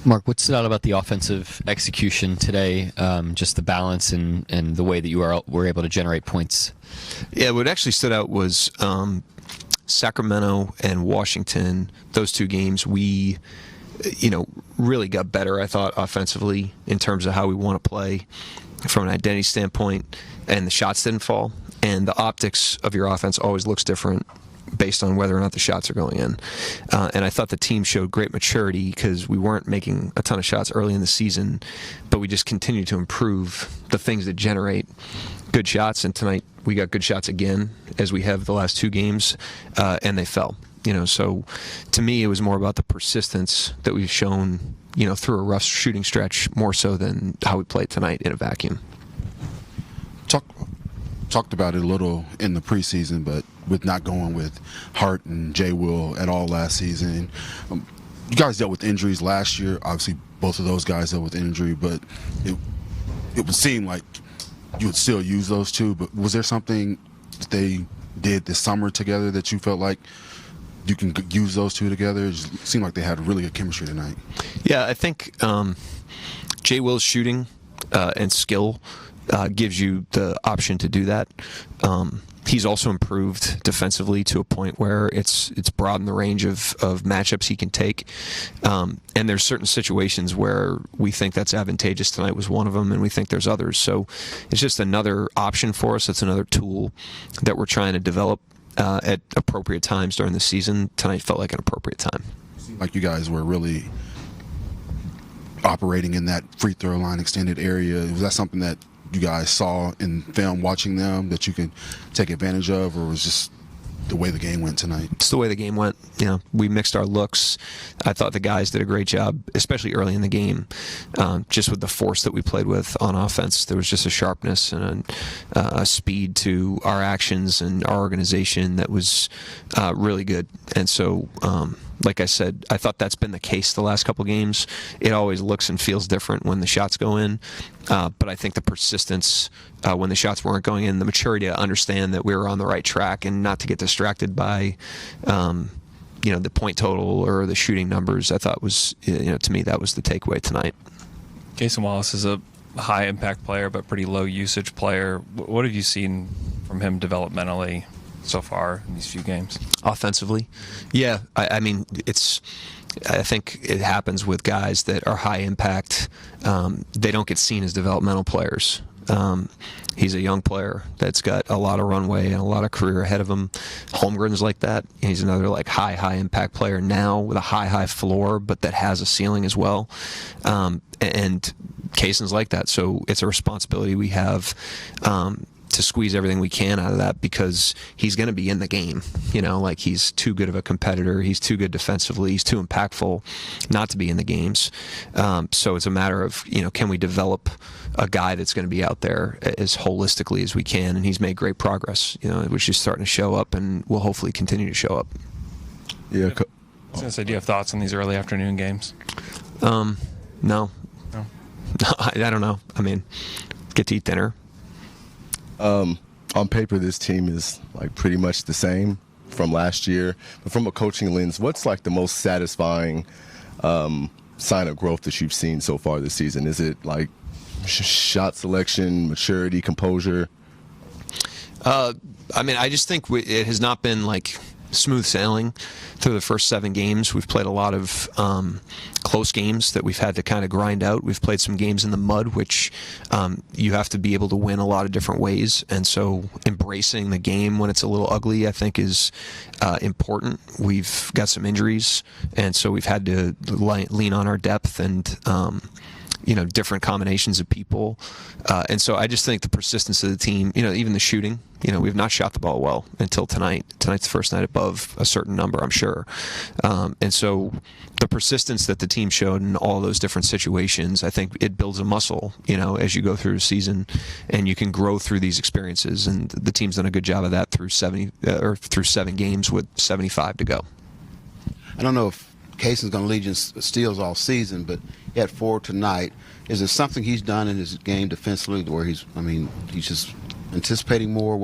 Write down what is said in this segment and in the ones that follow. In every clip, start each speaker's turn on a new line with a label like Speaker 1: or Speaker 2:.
Speaker 1: Mark, what stood out about the offensive execution today? Just the balance and the way that you were able to generate points.
Speaker 2: Yeah, what actually stood out was Sacramento and Washington. Those two games, we, really got better, I thought, offensively in terms of how we want to play from an identity standpoint, and the shots didn't fall. And the optics of your offense always looks different based on whether or not the shots are going in. And I thought the team showed great maturity because we weren't making a ton of shots early in the season, but we just continued to improve the things that generate good shots. And tonight we got good shots again, as we have the last two games, and they fell. So to me, it was more about the persistence that we've shown, through a rough shooting stretch, more so than how we played tonight in a vacuum.
Speaker 3: Talked about it a little in the preseason, but with not going with Hart and Jay Will at all last season. You guys dealt with injuries last year. Obviously, both of those guys dealt with injury, but it would seem like you would still use those two. But was there something that they did this summer together that you felt like you can use those two together? It just seemed like they had really good chemistry tonight.
Speaker 2: Yeah, I think Jay Will's shooting and skill gives you the option to do that. He's also improved defensively to a point where it's broadened the range of matchups he can take. And there's certain situations where we think that's advantageous. Tonight was one of them, and we think there's others. So it's just another option for us. It's another tool that we're trying to develop at appropriate times during the season. Tonight felt like an appropriate time.
Speaker 3: Seemed like you guys were really operating in that free throw line extended area. Was that something that you guys saw in film watching them that you could take advantage of, or was just the way the game went tonight?
Speaker 2: It's the way the game went. We mixed our looks. I thought the guys did a great job, especially early in the game, just with the force that we played with on offense. There was just a sharpness and a speed to our actions and our organization that was really good. And so, like I said, I thought that's been the case the last couple games. It always looks and feels different when the shots go in, but I think the persistence when the shots weren't going in, the maturity to understand that we were on the right track and not to get distracted by the point total or the shooting numbers, I thought was, to me, that was the takeaway tonight.
Speaker 4: Cason Wallace is a high impact player but pretty low usage player. What have you seen from him developmentally so far in these few games?
Speaker 2: Offensively, yeah. I mean, I think it happens with guys that are high impact. They don't get seen as developmental players. He's a young player that's got a lot of runway and a lot of career ahead of him. Holmgren's like that. He's another high impact player now with a high floor, but that has a ceiling as well. And Cason's like that. So it's a responsibility we have to squeeze everything we can out of that, because he's going to be in the game. He's too good of a competitor. He's too good defensively. He's too impactful not to be in the games. So it's a matter of, can we develop a guy that's going to be out there as holistically as we can? And he's made great progress, which is starting to show up and will hopefully continue to show up.
Speaker 4: Yeah. I was going to say, do you have thoughts on these early afternoon games?
Speaker 2: No. I don't know. I mean, get to eat dinner.
Speaker 5: On paper, this team is pretty much the same from last year. But from a coaching lens, what's the most satisfying sign of growth that you've seen so far this season? Is it shot selection, maturity, composure?
Speaker 2: I just think it has not been smooth sailing through the first 7 games. We've played a lot of close games that we've had to kind of grind out. We've played some games in the mud, which you have to be able to win a lot of different ways. And so embracing the game when it's a little ugly, I think, is important. We've got some injuries, and so we've had to lean on our depth and different combinations of people. And so I just think the persistence of the team, even the shooting, we've not shot the ball well until tonight. Tonight's the first night above a certain number, I'm sure. And so the persistence that the team showed in all those different situations, I think it builds a muscle, as you go through the season, and you can grow through these experiences. And the team's done a good job of that through 7 games with 75 to go.
Speaker 6: I don't know if Cason's going to lead you in steals all season, but he had 4 tonight. Is there something he's done in his game defensively where he's just anticipating more?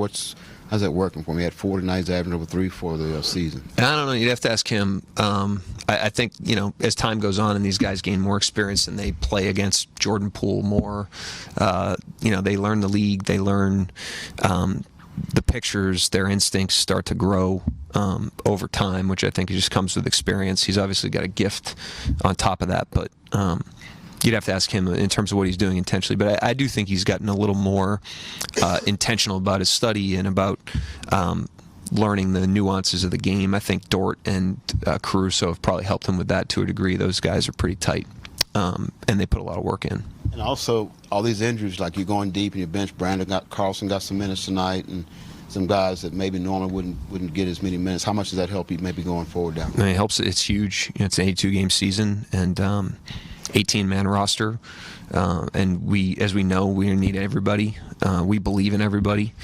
Speaker 6: How's that working for him? He had 40 nights, averaging over 3 for the season.
Speaker 2: I don't know. You'd have to ask him. I think, as time goes on and these guys gain more experience and they play against Jordan Poole more, they learn the league, they learn the pictures, their instincts start to grow over time, which I think just comes with experience. He's obviously got a gift on top of that, but you'd have to ask him in terms of what he's doing intentionally. But I do think he's gotten a little more intentional about his study and about learning the nuances of the game. I think Dort and Caruso have probably helped him with that to a degree. Those guys are pretty tight, and they put a lot of work in.
Speaker 6: And also, all these injuries, like you're going deep in your bench. Carlson got some minutes tonight, and some guys that maybe normally wouldn't get as many minutes. How much does that help you maybe going forward down there?
Speaker 2: It helps. It's huge. It's an 82-game season and 18-man roster. And as we know, we need everybody. We believe in everybody.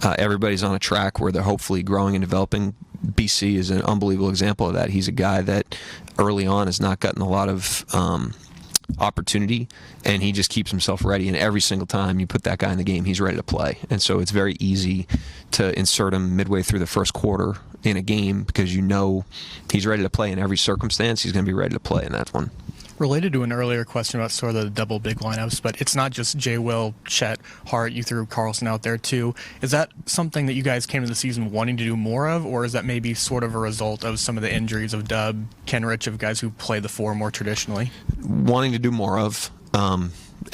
Speaker 2: Everybody's on a track where they're hopefully growing and developing. BC is an unbelievable example of that. He's a guy that early on has not gotten a lot of opportunity, and he just keeps himself ready. And every single time you put that guy in the game, he's ready to play. And so it's very easy to insert him midway through the first quarter in a game because he's ready to play in every circumstance. He's going to be ready to play in that one.
Speaker 7: Related to an earlier question about sort of the double big lineups, but it's not just Jay Will, Chet, Hart. You threw Carlson out there too. Is that something that you guys came to the season wanting to do more of, or is that maybe sort of a result of some of the injuries of Dub, Kenrich, of guys who play the four more traditionally?
Speaker 2: Wanting to do more of,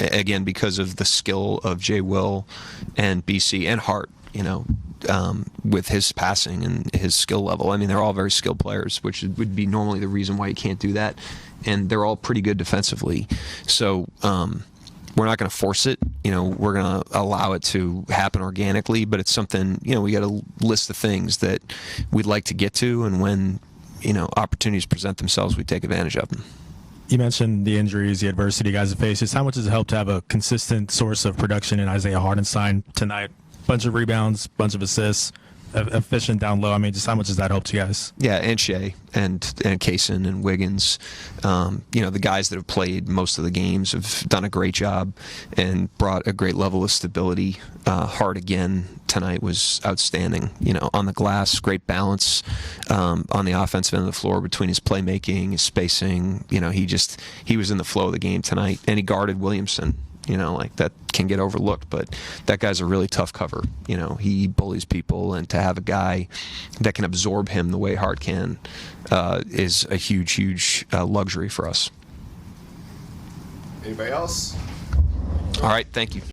Speaker 2: again, because of the skill of Jay Will and BC and Hart, with his passing and his skill level. I mean, they're all very skilled players, which would be normally the reason why you can't do that. And they're all pretty good defensively. So we're not going to force it. We're going to allow it to happen organically, but it's something, we got a list of things that we'd like to get to. And when, opportunities present themselves, we take advantage of them.
Speaker 8: You mentioned the injuries, the adversity you guys have faced. Just how much does it help to have a consistent source of production in Isaiah Hartenstein tonight? Bunch of rebounds, bunch of assists, efficient down low. I mean, just how much does that help to you guys?
Speaker 2: Yeah, and Shea and Kaysen and Wiggins, the guys that have played most of the games have done a great job and brought a great level of stability. Hart again tonight was outstanding. On the glass, great balance on the offensive end of the floor between his playmaking, his spacing. He was in the flow of the game tonight, and he guarded Williamson. That can get overlooked, but that guy's a really tough cover. He bullies people, and to have a guy that can absorb him the way Hart can is a huge, huge luxury for us.
Speaker 5: Anybody else?
Speaker 2: All right, thank you.